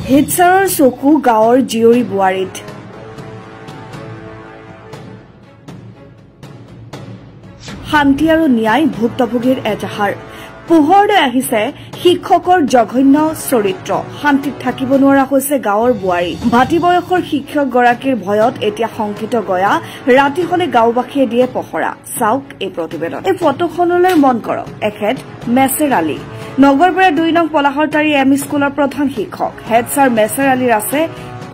হেডছাৰৰ চকু গাঁৱৰ জীয়ৰী বোৱাৰীত শান্তি আৰু ন্যায় ভুক্তভোগীৰ এজাহাৰ পোহৰলৈ আহিছে শিক্ষকৰ জঘন্য চৰিত্ৰ শান্তিত থাকিব নোৱাৰা হৈছে গাঁৱৰ বোৱাৰী ভাটি বয়সৰ শিক্ষকগৰাকীৰ ভয়ত এতিয়া শংকিত গয়া ৰাতি হলে গাঁওবাসীয়ে দিয়ে পহৰা চাওক এই প্ৰতিবেদন এই ফটোখনলৈ মন কৰক এখেত মেছেৰ আলী নগৰপৰা 2 নং পলাহৰতাৰী এম স্কুলৰ প্ৰধান শিক্ষক হেড ছাৰ মেছেৰ আলীৰ আছে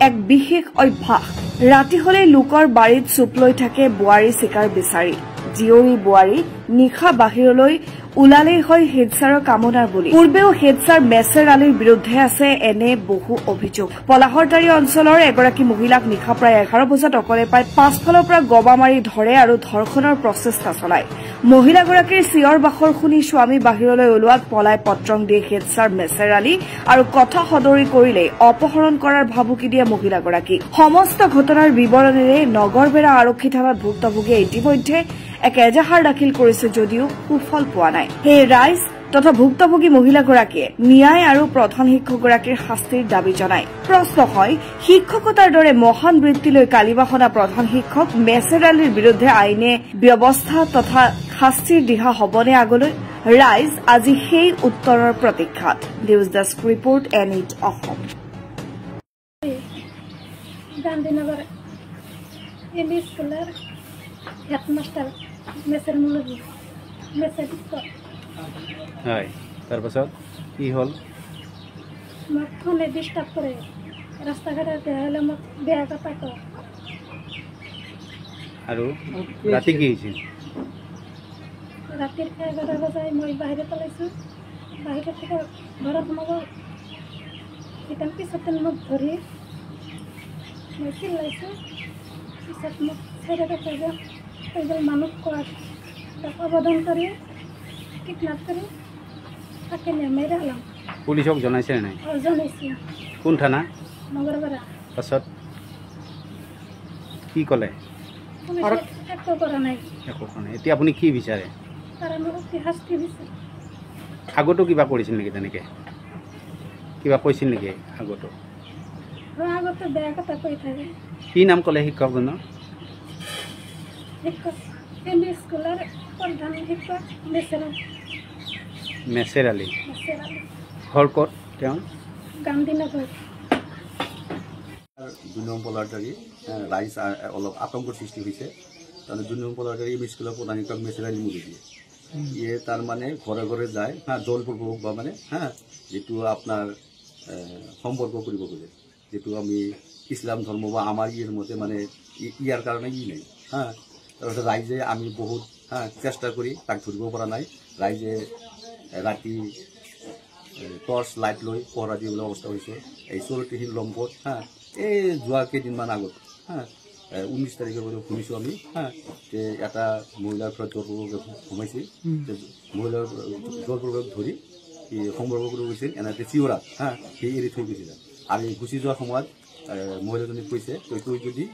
এক বিশেষ অভ্যাস ৰাতি হলে লোকৰ বাৰীত চুপ লৈ থাকে বোৱাৰী চিকাৰ বিচাৰি জীয়ৰী বোৱাৰী নিশা বাহিৰলৈ উলালেই হয় হেডছাৰৰ কামনাৰ বুলি পূৰ্বেও হেডছাৰ মেছেৰ আলীৰ বিৰুদ্ধে আছে এনে বহু অভিযোগ পলাহৰতাৰী অঞ্চলৰ এগৰাকী মহিলাক নিশা প্ৰায় 11 বজাত অকলে পাই পাছফালৰ পৰা গবা মাৰি ধৰে আৰু ধৰ্ষণৰ প্ৰচেষ্টা চলায় মহিলাগৰাকীৰ চিঞৰ বাখৰ শুনি স্বামী বাহিৰলৈ ওলোৱাত পলাই পত্ৰং দিয়ে হেডছাৰ মেছেৰ আলী আৰু কথা সদৰি কৰিলে অপহৰণ কৰাৰ ভাবুকি দিয়ে মহিলাগৰাকী সমস্ত ঘটনাৰ বিৱৰণেৰে নগৰবেৰা আৰক্ষী থানাত ভুক্তভোগীয়ে ইতিমধ্যে এক এজাহাৰ দাখিল কৰিছে যদিও সুফল পোৱা নাই হে ৰাইজ তথা ভুক্তভোগী মহিলাগৰাকীয়ে ন্যায় আৰু প্ৰধান শিক্ষকগৰাকীৰ শাস্তিৰ দাবী জনায় প্ৰশ্ন হয় শিক্ষকতাৰ দৰে মহান বৃত্তিলৈ কালিবাসনা প্ৰধান শিক্ষক মেছেৰ আলীৰ বিৰুদ্ধে আইনে ব্যৱস্থা তথা শাস্তিৰ দিহা হবনে আগলৈ ৰাইজ আজি সেই উত্তৰৰ প্ৰতীক্ষাত নিউজ ডেস্ক ৰিপৰ্ট এনিট অসম গান্ধীনগৰ এম স্কুলৰ হেডমাষ্টাৰ মেছেৰ মুলবী মেছেৰ হয় তাৰপাছত কি হ'ল মোক ফোনে ডিষ্টাৰ্ব কৰে ৰাস্তা ঘাটত বেয়া হ'লে মোক বেয়া কথা কয় আৰু ৰাতি কি হৈছিল ৰাতিৰ 11 বজাত মই বাহিৰত ওলাইছোঁ বাহিৰত থেকে ঘৰত সোমাব ইতান পিছতে মোক ধৰি মই চিল্লাইছোঁ পিছত মোক চাইডতে থৈ মানুহ কোৱাত তাক অৱদান কৰি কিডনাপ কৰি তাকে নেমাই ৰাখলাম পুলিচক জনাইছে নাই জনাইছোঁ কোন থানা নগৰপাৰা পাছত কি ক'লে একো কৰা নাই একো কৰা নাই এতিয়া আপুনি কি বিচাৰে তাৰ মোক শাস্তি দিছে আগতো কিবা কৰিছিল নেকি তেনেকৈ কিবা কৈছিল নেকি আগতো আগতে বেয়া কথা কৈ থাকে কি নাম ক'লে শিক্ষকজনৰ শিক্ষক এম স্কুলৰ প্ৰধান শিক্ষক মেছেৰ আলী ঘৰ ক'ত তেওঁ গান্ধীনগৰ 2 নং পলাহৰতাৰী ৰাইজ অলপ আতংকৰ সৃষ্টি হৈছে তাৰমানে 2 নং পলাহৰতাৰী এম স্কুলৰ প্ৰধান শিক্ষক মেছেৰ আলী মুলবী ইয়ে তাৰ মানে ঘৰে ঘৰে যায় জলপূৰ্বক বা মানে যিটো আপোনাৰ সম্পৰ্ক কৰিব খোজে যেটো আমি ইছলাম ধৰ্ম বা আমাৰ ইয়াৰ মতে মানে ইয়াৰ কাৰণে নাই তাৰপিছত ৰাইজে আমি বহুত চেষ্টা কৰি তাক ধৰিব পৰা নাই ৰাইজে ৰাতি টৰ্চ লাইট লৈ পহৰা দিবলৈ অৱস্থা হৈছে এই চৰতিশীল লম্পত এই যোৱা কেইদিনমান আগত 19 তাৰিখৰ পৰা শুনিছোঁ আমি যে এটা মহিলাৰ ঘৰত জলপূৰ্বক সোমাইছিল মহিলাৰ জলপূৰ্বক ধৰি সম্পৰ্ক কৰিব গৈছিল এনেকৈ চিঞৰাত সেই এৰি থৈ গৈছিল আৰু গুচি যোৱাৰ সময়ত মহিলাজনীক কৈছে তই যদি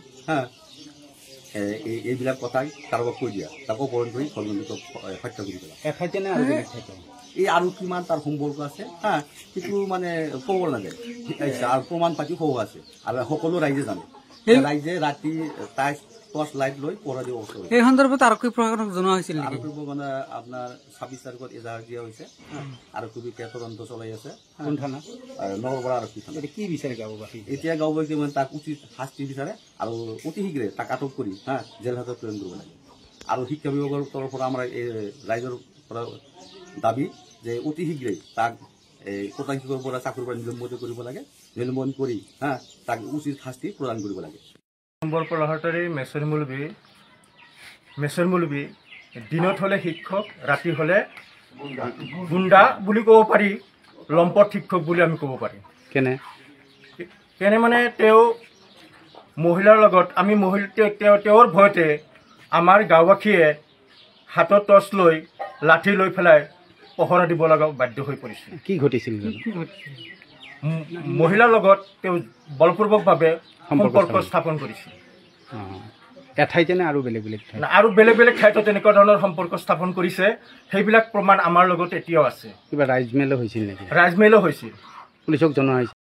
এইবিলাক কথা কাৰোবাক কৈ দিয়া তাকো অপহৰণ কৰি ঘৰবন্দীক হত্যা কৰি পেলা এই আৰু কিমান তাৰ সম্পৰ্ক আছে সেইটো মানে ক'ব নাযায় আৰু প্ৰমাণ পাতি সহ আছে আৰু সকলো ৰাইজে জানে ৰাইজে ৰাতি তাই টৰ্চ লাইট লৈ পহৰা দিব অৱস্থা হৈছে এই সন্দৰ্ভত আৰক্ষী প্ৰশাসনক জনোৱা হৈছিল আৰক্ষী প্ৰশাসনে আপোনাৰ 26 তাৰিখত এজাহাৰ দিয়া হৈছে আৰক্ষী বিভাগে তদন্ত চলাই আছে কোন থানা নগৰপাৰা আৰক্ষী থানা কি বিচাৰে গাঁওবাসী এতিয়া গাঁওবাসী মানে তাক উচিত শাস্তি বিচাৰে আৰু অতি শীঘ্ৰে তাক আটক কৰি জেল হাজত প্ৰেৰণ কৰিব লাগে আৰু শিক্ষা বিভাগৰ তৰফৰ পৰা আমাৰ এই ৰাইজৰ পৰা দাবী যে অতি শীঘ্ৰে তাক প্ৰধান শিক্ষকৰ পৰা চাকৰিৰ পৰা নিলম্বিত কৰিব লাগে নিলম্বন কৰি তাক উচিত শাস্তি প্ৰদান কৰিব লাগে নম্বৰ পলাহৰতাৰী মেছেৰ মুলবী দিনত হ'লে শিক্ষক ৰাতি হ'লে গুণ্ডা বুলি ক'ব পাৰি লম্পট শিক্ষক বুলি আমি ক'ব পাৰিম কেনে মানে তেওঁ মহিলাৰ লগত আমি তেওঁৰ ভয়তে আমাৰ গাঁওবাসীয়ে হাতত টৰ্চ লৈ লাঠি লৈ পেলাই পহৰা দিব লগা বাধ্য হৈ পৰিছিল কি ঘটিছিল মহিলাৰ লগত তেওঁ বলপূৰ্বকভাৱে সম্পৰ্ক স্থাপন কৰিছিল এঠাইতে আৰু বেলেগ বেলেগ ঠাইতো তেনেকুৱা ধৰণৰ সম্পৰ্ক স্থাপন কৰিছে সেইবিলাক প্ৰমাণ আমাৰ লগত এতিয়াও আছে কিবা ৰাইজমেলো হৈছিল নেকি ৰাইজমেলো হৈছিল পুলিচক জনোৱা হৈছে